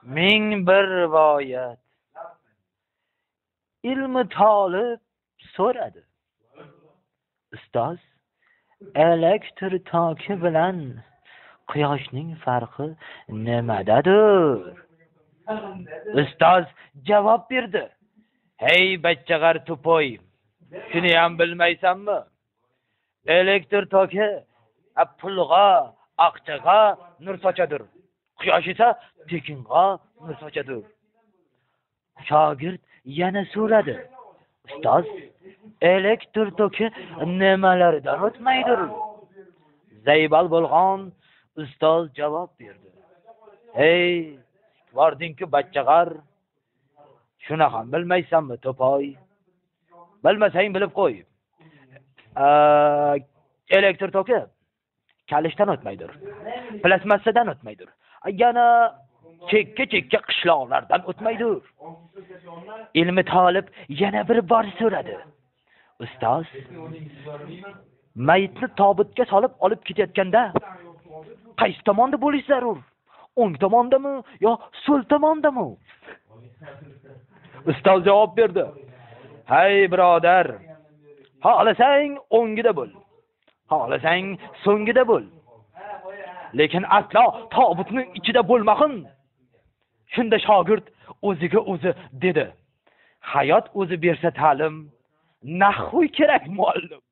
Ming bir rivoyat. Ilmi talib so'radi. Ustoz, elektr toki bilan quyoshning farqi nimadadir? Ustoz javob berdi. Hey bachchag'ar to'poy, shuni ham bilmaysanmi? Elektr toki pulga, aqchaga nur sochadir. Quyosh esa tekinga nur sochadir. Shogird yana so'radi. Ustoz, elektr toki nimalardan o'tmaydir? Zaybal bo'lgan ustoz javob berdi. Hey, vordingki bachchag'ar, shuni ham bilmaysanmi to'poy? Bilmasang bilib qo'y. Elektr toki kalishdan o'tmaydir. Plasmassadan o'tmaydir. Yana chekka qishloqlardan o'tmaydir. Ilmi talib yana bir bor so'radi. Ustoz, mayitni tobutga solib olib ketayotganda qaysi tomonda bo'lish zarur? O'ng tomondami yo so'l tomondami? Ustoz javob berdi. Hay birodar, xohlasang o'ngida bo'l, xohlasang so'ngida bo'l. Lekin aslo tobutning ichida bo'lmag'in. Shunda shogird o'ziga o'zi dedi. Hayot o'zi bersa ta'lim, nahvu kerak muallim.